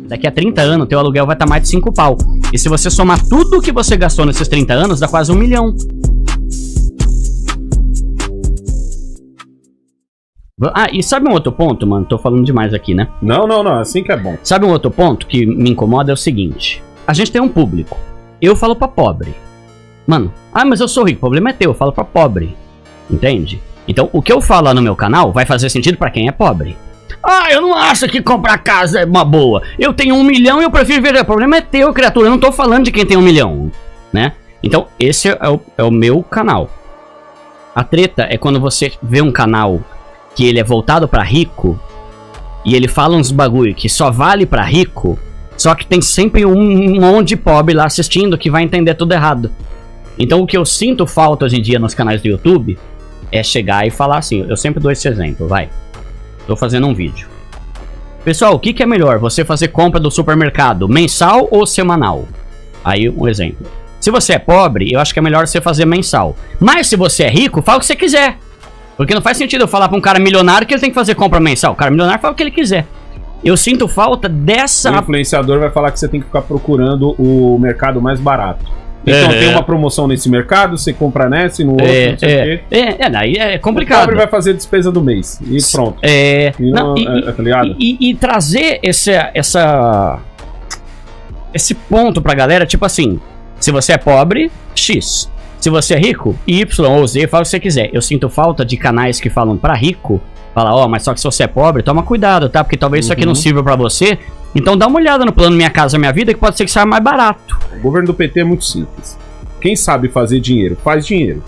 Daqui a 30 anos, teu aluguel vai estar mais de 5 pau. E se você somar tudo que você gastou nesses 30 anos, dá quase 1 milhão. Ah, e sabe um outro ponto, mano? Tô falando demais aqui, né? Não, assim que é bom. Sabe um outro ponto que me incomoda? É o seguinte. A gente tem um público. Eu falo pra pobre. Mano, mas eu sou rico. O problema é teu, eu falo pra pobre. Entende? Então, o que eu falo lá no meu canal vai fazer sentido pra quem é pobre. Eu não acho que comprar casa é uma boa. Eu tenho 1 milhão e eu prefiro ver. O problema é teu, criatura. Eu não tô falando de quem tem 1 milhão, né? Então, esse é o meu canal. A treta é quando você vê um canal que ele é voltado pra rico e ele fala uns bagulho que só vale pra rico, só que tem sempre um monte de pobre lá assistindo que vai entender tudo errado. Então, o que eu sinto falta hoje em dia nos canais do YouTube é chegar e falar assim. Eu sempre dou esse exemplo, vai. Tô fazendo um vídeo. Pessoal, o que é melhor? Você fazer compra do supermercado mensal ou semanal? Aí, um exemplo. Se você é pobre, eu acho que é melhor você fazer mensal. Mas se você é rico, fala o que você quiser. Porque não faz sentido eu falar pra um cara milionário que ele tem que fazer compra mensal. O cara milionário fala o que ele quiser. Eu sinto falta dessa... O influenciador vai falar que você tem que ficar procurando o mercado mais barato. Então tem uma promoção nesse mercado, você compra nessa e no outro, não sei o quê. Aí é complicado. O pobre vai fazer despesa do mês e pronto. Tá ligado? E trazer esse ponto pra galera, tipo assim, se você é pobre, X. Se você é rico, Y ou Z, fala o que você quiser. Eu sinto falta de canais que falam pra rico, fala, mas só que se você é pobre, toma cuidado, tá? Porque talvez isso aqui não sirva pra você. Então dá uma olhada no plano Minha Casa Minha Vida, que pode ser que saia mais barato. O governo do PT é muito simples. Quem sabe fazer dinheiro, faz dinheiro.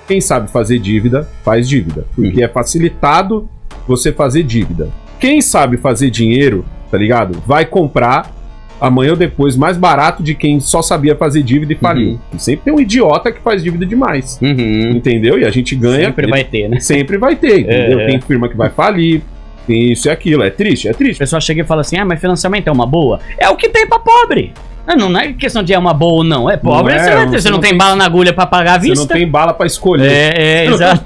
Quem sabe fazer dívida, faz dívida. Porque é facilitado você fazer dívida. Quem sabe fazer dinheiro, tá ligado? Vai comprar amanhã ou depois mais barato de quem só sabia fazer dívida e faliu. E sempre tem um idiota que faz dívida demais. Entendeu? E a gente ganha... Sempre vai ter, né? Sempre vai ter, entendeu? Tem firma que vai falir. Tem isso e aquilo, é triste, é triste. O pessoal chega e fala assim, mas financiamento é uma boa? É o que tem pra pobre. Não é questão de é uma boa ou não. É pobre, você não tem bala na agulha pra pagar a vista. Você não tem bala pra escolher. Exato.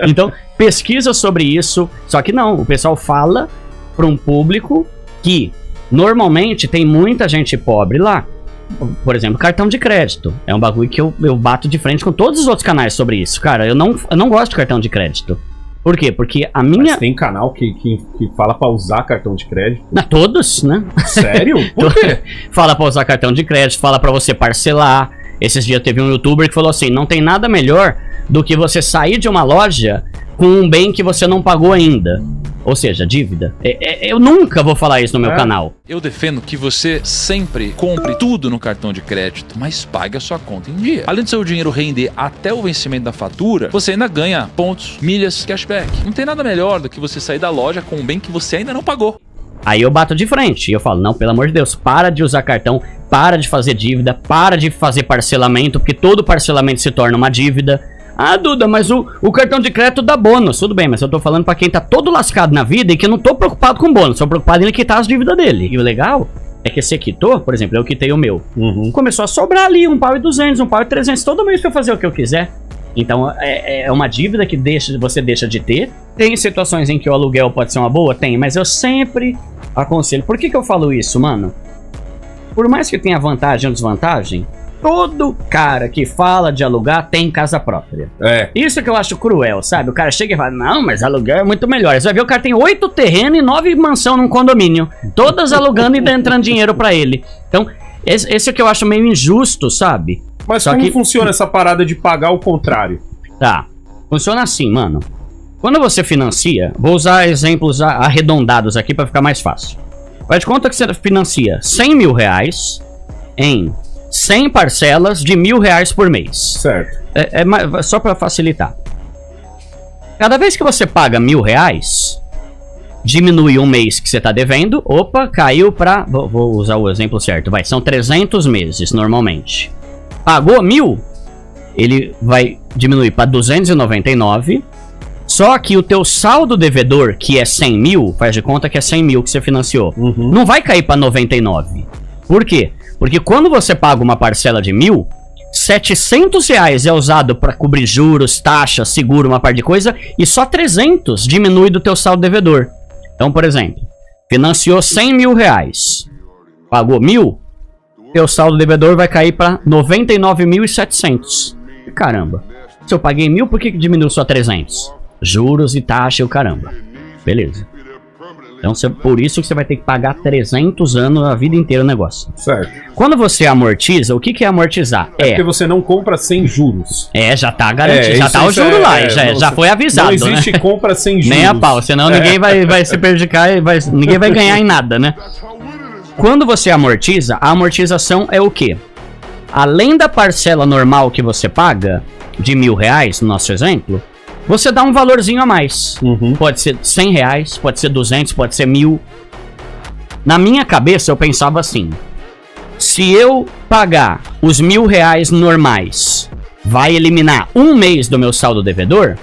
Então, pesquisa sobre isso. Só que não, o pessoal fala pra um público que normalmente tem muita gente pobre lá. Por exemplo, cartão de crédito. É um bagulho que eu bato de frente com todos os outros canais sobre isso. Cara, eu não gosto de cartão de crédito. Por quê? Porque a minha... Mas tem canal que fala pra usar cartão de crédito? Todos, né? Sério? Por quê? Fala pra usar cartão de crédito, fala pra você parcelar. Esses dias teve um youtuber que falou assim, não tem nada melhor do que você sair de uma loja com um bem que você não pagou ainda. Ou seja, dívida. Eu nunca vou falar isso no meu canal. Eu defendo que você sempre compre tudo no cartão de crédito, mas pague a sua conta em dia. Além do seu dinheiro render até o vencimento da fatura, você ainda ganha pontos, milhas, cashback. Não tem nada melhor do que você sair da loja com um bem que você ainda não pagou. Aí eu bato de frente e eu falo, não, pelo amor de Deus, para de usar cartão, para de fazer dívida, para de fazer parcelamento, porque todo parcelamento se torna uma dívida. Duda, mas o cartão de crédito dá bônus. Tudo bem, mas eu tô falando pra quem tá todo lascado na vida e que eu não tô preocupado com bônus, tô preocupado em quitar as dívidas dele. E o legal é que você quitou, por exemplo, eu quitei o meu. Começou a sobrar ali um pau e 200, um pau e 300, todo mês pra eu fazer o que eu quiser. Então é uma dívida que você deixa de ter. Tem situações em que o aluguel pode ser uma boa? Tem, mas eu sempre aconselho. Por que eu falo isso, mano? Por mais que tenha vantagem ou desvantagem, todo cara que fala de alugar tem casa própria. Isso que eu acho cruel, sabe? O cara chega e fala, não, mas aluguel é muito melhor. Você vai ver, o cara tem 8 terrenos e 9 mansão num condomínio. Todas alugando e entrando dinheiro pra ele. Então, esse é o que eu acho meio injusto, sabe? Mas só como funciona essa parada de pagar o contrário? Tá, funciona assim, mano. Quando você financia, vou usar exemplos arredondados aqui pra ficar mais fácil. Vai de conta que você financia 100 mil reais em 100 parcelas de R$1.000 por mês. Certo. Só pra facilitar. Cada vez que você paga R$1.000, diminui um mês que você tá devendo. Opa, caiu pra... Vou usar o exemplo certo. São 300 meses normalmente. Pagou 1.000, ele vai diminuir pra 299. Só que o teu saldo devedor, que é 100 mil, faz de conta que é 100 mil que você financiou, não vai cair pra 99. Por quê? Porque quando você paga uma parcela de 1.000, 700 reais é usado para cobrir juros, taxa, seguro, uma parte de coisa, e só 300 diminui do teu saldo devedor. Então, por exemplo, financiou 100 mil reais, pagou 1.000, teu saldo devedor vai cair para 99.700. Caramba, se eu paguei 1.000, por que diminuiu só 300? Juros e taxa e o caramba. Beleza. Então, por isso que você vai ter que pagar 300 anos a vida inteira o negócio. Certo. Quando você amortiza, o que é amortizar? Porque você não compra sem juros. Já tá garantido, já tá o juro lá, já foi avisado, não existe, né? compra sem juros. Nem a pau, senão ninguém vai se prejudicar, ninguém vai ganhar em nada, né? Quando você amortiza, a amortização é o quê? Além da parcela normal que você paga, de R$1.000, no nosso exemplo, você dá um valorzinho a mais. Pode ser R$100, pode ser 200, pode ser 1.000. Na minha cabeça eu pensava assim: se eu pagar os R$1.000 normais, vai eliminar um mês do meu saldo devedor.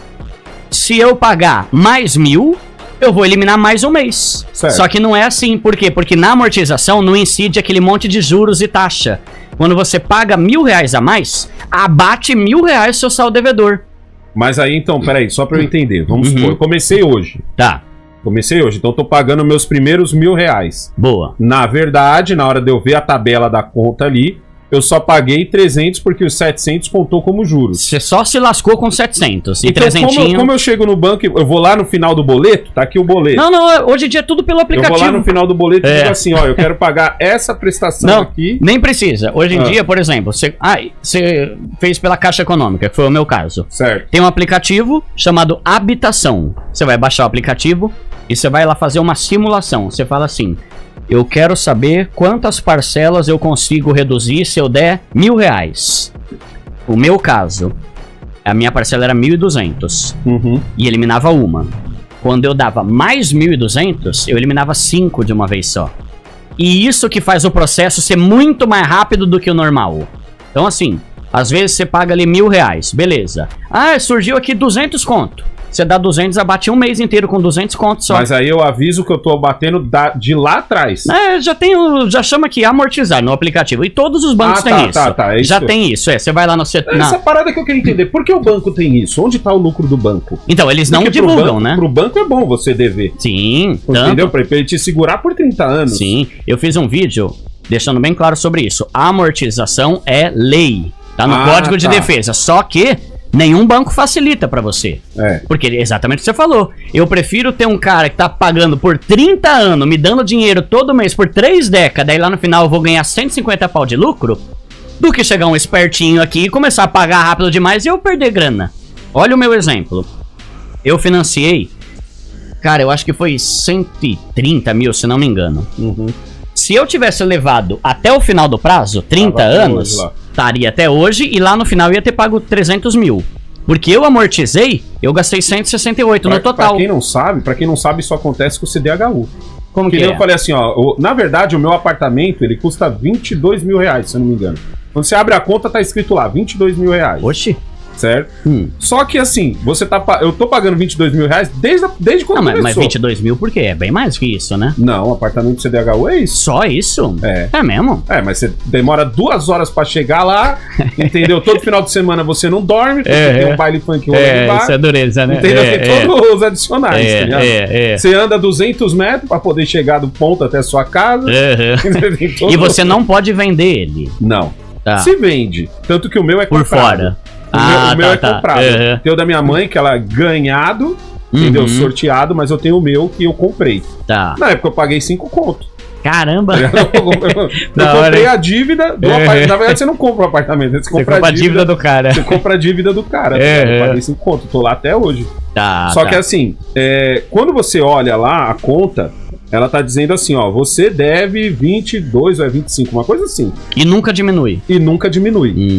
Se eu pagar mais 1.000, eu vou eliminar mais um mês. Certo. Só que não é assim, por quê? Porque na amortização não incide aquele monte de juros e taxa. Quando você paga R$1.000 a mais, abate R$1.000 o seu saldo devedor. Mas aí, então, peraí, só pra eu entender. Vamos supor, eu comecei hoje. Tá. Comecei hoje, então eu tô pagando meus primeiros R$1.000. Boa. Na verdade, na hora de eu ver a tabela da conta ali, eu só paguei 300 porque os 700 contou como juros. Você só se lascou com 700 e então, 300. Como eu chego no banco, eu vou lá no final do boleto, tá aqui o boleto. Não, hoje em dia é tudo pelo aplicativo. Eu vou lá no final do boleto e digo assim, ó, eu quero pagar essa prestação aqui. Nem precisa. Hoje em dia, por exemplo, você fez pela Caixa Econômica, que foi o meu caso. Certo. Tem um aplicativo chamado Habitação. Você vai baixar o aplicativo e você vai lá fazer uma simulação. Você fala assim: eu quero saber quantas parcelas eu consigo reduzir se eu der R$1.000. O meu caso, a minha parcela era 1.200 e eliminava uma. Quando eu dava mais 1.200, eu eliminava 5 de uma vez só. E isso que faz o processo ser muito mais rápido do que o normal. Então assim, às vezes você paga ali R$1.000, beleza. Surgiu aqui 200 conto. Você dá 200, abate um mês inteiro com 200 contos só. Mas aí eu aviso que eu tô batendo de lá atrás. Já chama aqui amortizar no aplicativo. E todos os bancos têm isso. É isso. Já tem isso, você vai lá no setor. Essa parada que eu queria entender. Por que o banco tem isso? Onde tá o lucro do banco? Então, eles não divulgam, né? Pro banco é bom você dever. Sim. Entendeu? Pra ele te segurar por 30 anos. Sim. Eu fiz um vídeo deixando bem claro sobre isso. A amortização é lei. Tá no Código de Defesa. Só que nenhum banco facilita pra você. Porque exatamente o que você falou. Eu prefiro ter um cara que tá pagando por 30 anos, me dando dinheiro todo mês por 3 décadas, e lá no final eu vou ganhar 150 pau de lucro, do que chegar um espertinho aqui e começar a pagar rápido demais e eu perder grana. Olha o meu exemplo. Eu financiei, cara, eu acho que foi 130 mil, se não me engano. Se eu tivesse levado até o final do prazo, 30 anos, estaria até hoje, e lá no final ia ter pago 300 mil. Porque eu amortizei, eu gastei 168 no total. Pra quem não sabe, isso acontece com o CDHU. Como que é? Eu falei assim, ó, na verdade o meu apartamento, ele custa R$22.000, se eu não me engano. Quando você abre a conta, tá escrito lá, R$22.000. Oxi. Certo? Só que assim, eu tô pagando R$22.000 desde quando começou. Mas 22 mil por quê? É bem mais que isso, né? Não, apartamento CDHU é isso. Só isso? É mesmo? Mas você demora 2 horas pra chegar lá, entendeu? Todo final de semana você não dorme, porque tem um baile funk rolando lá. Isso é dureza, né? Entendeu? Tem todos os adicionais, Você anda 200 metros pra poder chegar do ponto até a sua casa. E você não pode vender ele. Não. Se vende. Tanto que o meu é por comprado. Fora. O meu é comprado. Tem o da minha mãe, que ela é ganhado, entendeu? Sorteado, mas eu tenho o meu que eu comprei. Na época eu paguei 5 conto. Caramba! Eu comprei a dívida do apartamento. Na verdade, você não compra o apartamento, você compra a dívida do cara. Você compra a dívida do cara. Eu paguei 5 conto, tô lá até hoje. Só que assim, quando você olha lá a conta, ela tá dizendo assim, ó, você deve 22 ou 25, uma coisa assim. E nunca diminui.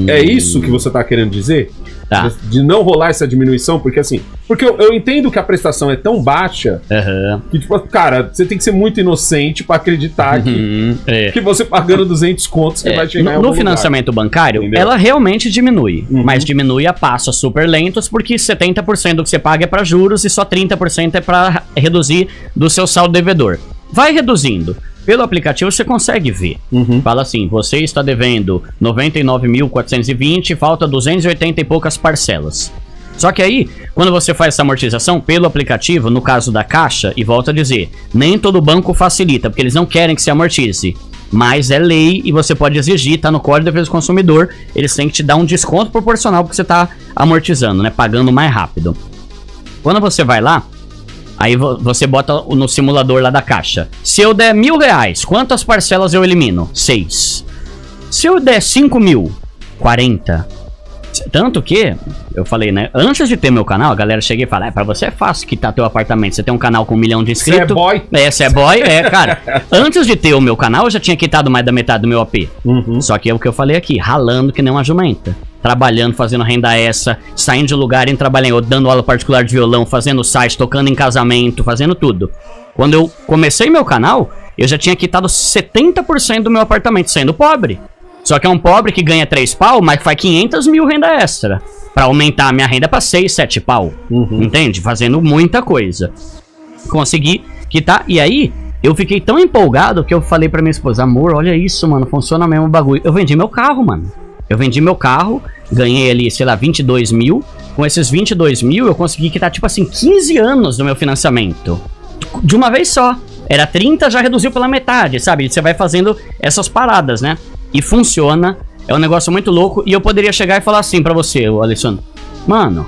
É isso que você tá querendo dizer? De não rolar essa diminuição, porque assim, eu entendo que a prestação é tão baixa que, tipo, cara, você tem que ser muito inocente pra acreditar que você pagando 200 contos você vai chegar em algum lugar. No financiamento bancário, entendeu? Ela realmente diminui, mas diminui a passos super lentos, porque 70% do que você paga é pra juros e só 30% é pra reduzir do seu saldo devedor. Vai reduzindo. Pelo aplicativo você consegue ver. Fala assim, você está devendo 99.420, falta 280 e poucas parcelas. Só que aí, quando você faz essa amortização pelo aplicativo, no caso da Caixa, e volto a dizer, nem todo banco facilita, porque eles não querem que se amortize. Mas é lei e você pode exigir, tá no Código de Defesa do Consumidor, eles têm que te dar um desconto proporcional porque você tá amortizando, né? Pagando mais rápido. Quando você vai lá, aí você bota no simulador lá da Caixa. Se eu der R$1.000, quantas parcelas eu elimino? 6. Se eu der 5.000, 40. Tanto que, eu falei, né? Antes de ter meu canal, a galera chega e fala: pra você é fácil quitar teu apartamento. Você tem um canal com 1 milhão de inscritos. Você é boy? Você é boy? Cara. Antes de ter o meu canal, eu já tinha quitado mais da metade do meu AP. Só que é o que eu falei aqui: ralando que nem uma jumenta. Trabalhando, fazendo renda extra, saindo de lugar, indo trabalhar, dando aula particular de violão, fazendo site, tocando em casamento, fazendo tudo. Quando eu comecei meu canal, eu já tinha quitado 70% do meu apartamento, sendo pobre. Só que é um pobre que ganha 3 pau, mas faz 500 mil renda extra. Pra aumentar a minha renda pra 6, 7 pau. Entende? Fazendo muita coisa. Consegui quitar. E aí, eu fiquei tão empolgado que eu falei pra minha esposa: amor, olha isso, mano, funciona mesmo o bagulho. Eu vendi meu carro, mano. Eu vendi meu carro, ganhei ali, sei lá, 22 mil. Com esses 22 mil, eu consegui quitar, tipo assim, 15 anos do meu financiamento. De uma vez só. Era 30, já reduziu pela metade, sabe? Você vai fazendo essas paradas, né? E funciona, é um negócio muito louco. E eu poderia chegar e falar assim pra você, Alessandro: mano,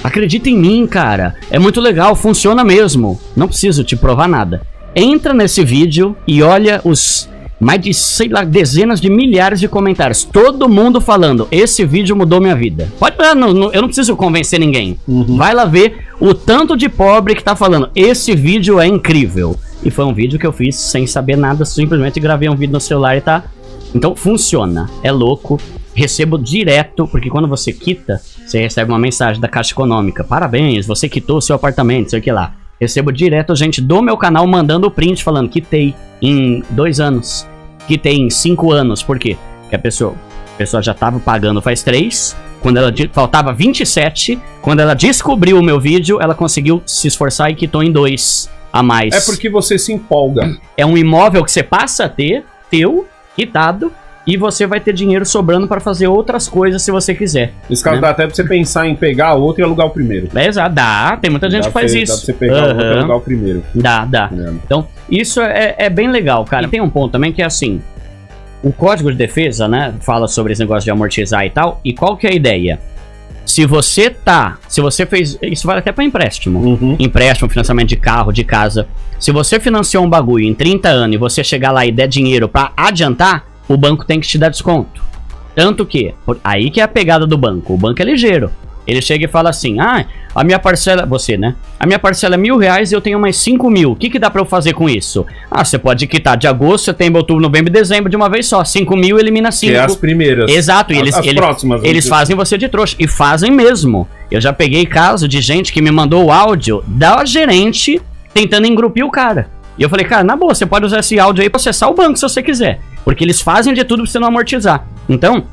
acredita em mim, cara. É muito legal, funciona mesmo. Não preciso te provar nada. Entra nesse vídeo e olha os mais de, sei lá, dezenas de milhares de comentários. Todo mundo falando: esse vídeo mudou minha vida. Pode, eu não preciso convencer ninguém. Vai lá ver o tanto de pobre que tá falando: esse vídeo é incrível. E foi um vídeo que eu fiz sem saber nada, simplesmente gravei um vídeo no celular e tá... Então funciona, é louco, recebo direto, porque quando você quita, você recebe uma mensagem da Caixa Econômica: parabéns, você quitou seu apartamento, sei o que lá. Recebo direto gente do meu canal mandando o print falando: quitei em 2 anos, quitei em 5 anos. Por quê? Porque a pessoa já tava pagando faz 3, quando ela faltava 27, quando ela descobriu o meu vídeo, ela conseguiu se esforçar e quitou em 2 a mais. É porque você se empolga. É um imóvel que você passa a ter, teu, quitado, e você vai ter dinheiro sobrando para fazer outras coisas se você quiser. Esse caso, né? Dá até pra você pensar em pegar outro e alugar o primeiro. Exato, dá. Tem muita gente que faz isso. Dá pra você pegar outro e alugar o primeiro. Dá. Então, isso é bem legal, cara. E tem um ponto também que é assim: o Código de Defesa, né, fala sobre esse negócio de amortizar e tal. E qual que é a ideia? Se você fez... Isso vale até pra empréstimo. Empréstimo, financiamento de carro, de casa. Se você financiou um bagulho em 30 anos e você chegar lá e der dinheiro pra adiantar, o banco tem que te dar desconto. Tanto que, aí que é a pegada do banco. O banco é ligeiro. Ele chega e fala assim: a minha parcela... Você, né? A minha parcela é R$1.000 e eu tenho mais 5 mil. O que dá pra eu fazer com isso? Você pode quitar de agosto, setembro, outubro, novembro e dezembro de uma vez só. 5 mil elimina 5. Que é as primeiras. Exato. E as próximas. Eles fazem você de trouxa. E fazem mesmo. Eu já peguei caso de gente que me mandou o áudio da gerente tentando engrupir o cara. E eu falei: cara, na boa, você pode usar esse áudio aí pra acessar o banco se você quiser. Porque eles fazem de tudo pra você não amortizar. Então,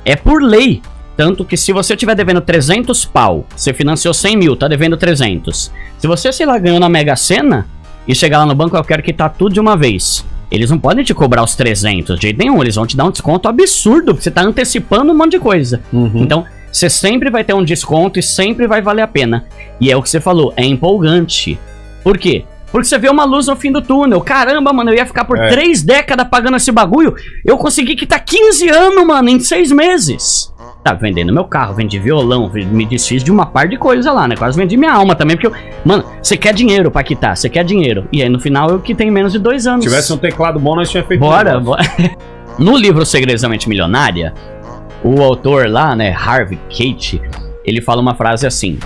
é por lei. Tanto que se você tiver devendo 300 pau, você financiou 100 mil, tá devendo 300. Se você, sei lá, ganhou na Mega Sena e chegar lá no banco: eu quero quitar tudo de uma vez. Eles não podem te cobrar os 300 de jeito nenhum. Eles vão te dar um desconto absurdo, porque você tá antecipando um monte de coisa. Então, você sempre vai ter um desconto e sempre vai valer a pena. E é o que você falou, é empolgante. Por quê? Porque você vê uma luz no fim do túnel. Caramba, mano, eu ia ficar por 3 décadas pagando esse bagulho. Eu consegui quitar 15 anos, mano, em 6 meses. Tá vendendo meu carro, vendi violão, me desfiz de uma par de coisa lá, né? Quase vendi minha alma também, porque mano, você quer dinheiro pra quitar, você quer dinheiro. E aí no final eu quitei em menos de 2 anos. Se tivesse um teclado bom, nós tínhamos feito. Bora. No livro Segredos da Mente Milionária, o autor lá, né, Harvey Kate, ele fala uma frase assim: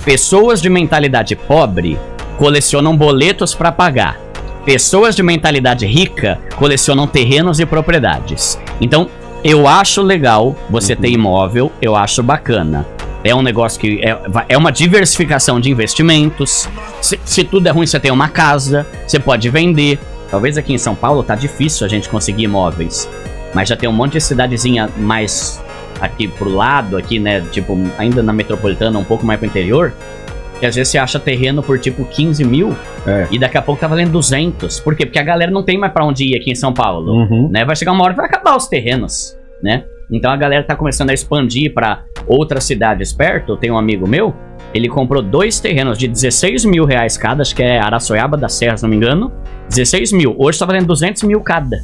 pessoas de mentalidade pobre colecionam boletos pra pagar. Pessoas de mentalidade rica colecionam terrenos e propriedades. Então, eu acho legal você ter imóvel, eu acho bacana. É um negócio que é uma diversificação de investimentos. Se tudo é ruim, você tem uma casa, você pode vender. Talvez aqui em São Paulo tá difícil a gente conseguir imóveis, mas já tem um monte de cidadezinha mais aqui pro lado, aqui, né, tipo, ainda na metropolitana, um pouco mais pro interior, que às vezes você acha terreno por tipo 15 mil e daqui a pouco tá valendo 200. Por quê? Porque a galera não tem mais pra onde ir aqui em São Paulo, né? Vai chegar uma hora que vai acabar os terrenos, né? Então a galera tá começando a expandir pra outras cidades perto. Tem um amigo meu, ele comprou 2 terrenos de 16 mil reais cada, acho que é Araçoiaba da Serra, se não me engano. 16 mil, hoje tá valendo 200 mil cada.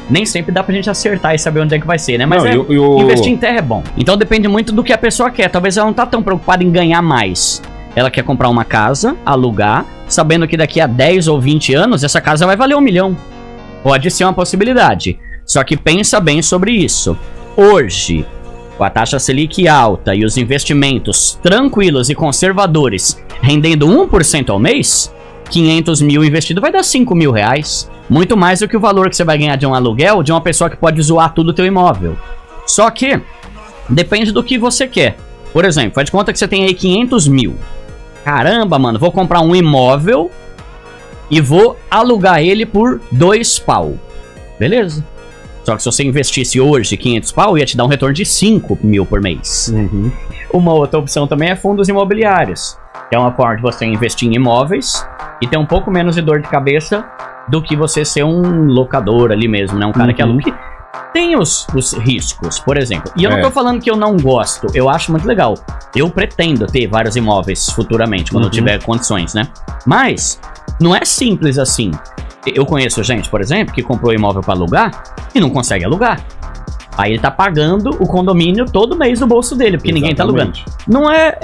Nem sempre dá pra gente acertar e saber onde é que vai ser, né? Mas investir em terra é bom. Então depende muito do que a pessoa quer. Talvez ela não tá tão preocupada em ganhar mais. Ela quer comprar uma casa, alugar, sabendo que daqui a 10 ou 20 anos essa casa vai valer 1 milhão. Pode ser uma possibilidade. Só que pensa bem sobre isso. Hoje, com a taxa Selic alta e os investimentos tranquilos e conservadores rendendo 1% ao mês, 500 mil investido vai dar 5 mil reais. Muito mais do que o valor que você vai ganhar de um aluguel de uma pessoa que pode zoar tudo o teu imóvel. Só que depende do que você quer. Por exemplo, faz de conta que você tem aí 500 mil. Caramba, mano, vou comprar um imóvel e vou alugar ele por 2 pau. Beleza. Só que se você investisse hoje 500 pau, ia te dar um retorno de 5 mil por mês. Uma outra opção também é fundos imobiliários, que é uma forma de você investir em imóveis e ter um pouco menos de dor de cabeça do que você ser um locador ali mesmo, né? Um cara que aluga. Tem os riscos, por exemplo. E eu não tô falando que eu não gosto, eu acho muito legal. Eu pretendo ter vários imóveis futuramente, quando eu tiver condições, né? Mas não é simples assim. Eu conheço gente, por exemplo, que comprou imóvel para alugar e não consegue alugar. Aí ele tá pagando o condomínio todo mês no bolso dele, porque ninguém tá alugando. Não é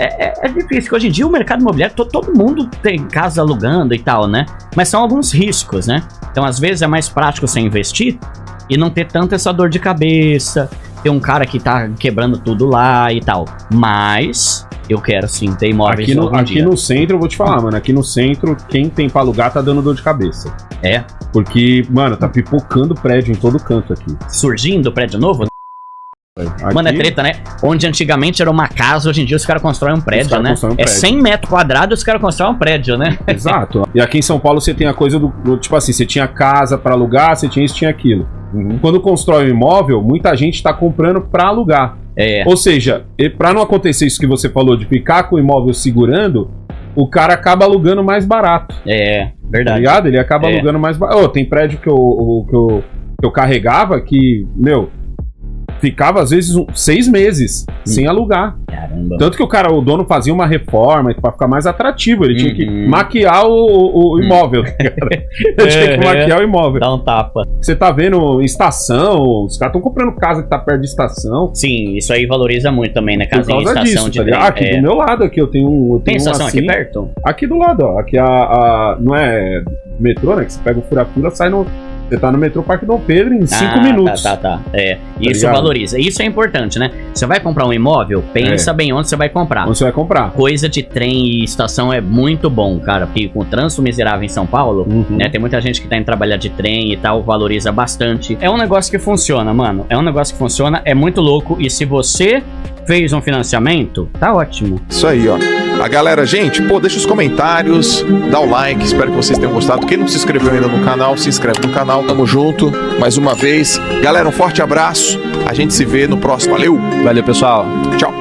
difícil, porque hoje em dia o mercado imobiliário, todo mundo tem casa alugando e tal, né? Mas são alguns riscos, né? Então às vezes é mais prático você investir e não ter tanto essa dor de cabeça, ter um cara que tá quebrando tudo lá e tal. Mas eu quero sim ter imóveis aqui no centro, eu vou te falar, mano. Aqui no centro, quem tem pra alugar tá dando dor de cabeça. É? Porque, mano, tá pipocando prédio em todo canto aqui. Surgindo prédio novo? Aqui... Mano, é treta, né? Onde antigamente era uma casa, hoje em dia os caras constroem um prédio, né? É 100 metros quadrados, os caras constroem um prédio, né? Exato. E aqui em São Paulo você tem a coisa do tipo assim, você tinha casa pra alugar, você tinha isso, tinha aquilo. Quando constrói um imóvel, muita gente tá comprando pra alugar. Ou seja, pra não acontecer isso que você falou, de ficar com o imóvel segurando, o cara acaba alugando mais barato. Verdade. Tá ligado? Ele acaba alugando mais barato. Tem prédio que eu carregava que, meu, ficava às vezes 6 meses sem alugar. Caramba. Tanto que o dono fazia uma reforma pra ficar mais atrativo. Ele tinha que maquiar o imóvel. Ele tinha que maquiar o imóvel. Dá um tapa. Você tá vendo em estação, os caras estão comprando casa que tá perto de estação. Sim, isso aí valoriza muito também, né? Casa em estação disso, de tá aqui do meu lado aqui, eu tenho tem estação assim, aqui perto? Aqui do lado, ó. Aqui não é metrô, né? Que você pega o fura-fila, sai no... Você tá no metrô Parque Dom Pedro em 5 minutos. Tá. Isso valoriza. Isso é importante, né? Você vai comprar um imóvel, pensa bem onde você vai comprar. Onde você vai comprar. Coisa de trem e estação é muito bom, cara. Porque com o trânsito miserável em São Paulo, né? Tem muita gente que tá indo trabalhar de trem e tal, valoriza bastante. É um negócio que funciona, mano. É um negócio que funciona, é muito louco. E se você fez um financiamento, tá ótimo. Isso aí, ó. A galera, gente, deixa os comentários, dá o like, espero que vocês tenham gostado. Quem não se inscreveu ainda no canal, se inscreve no canal, tamo junto, mais uma vez. Galera, um forte abraço, a gente se vê no próximo, valeu! Valeu, pessoal! Tchau!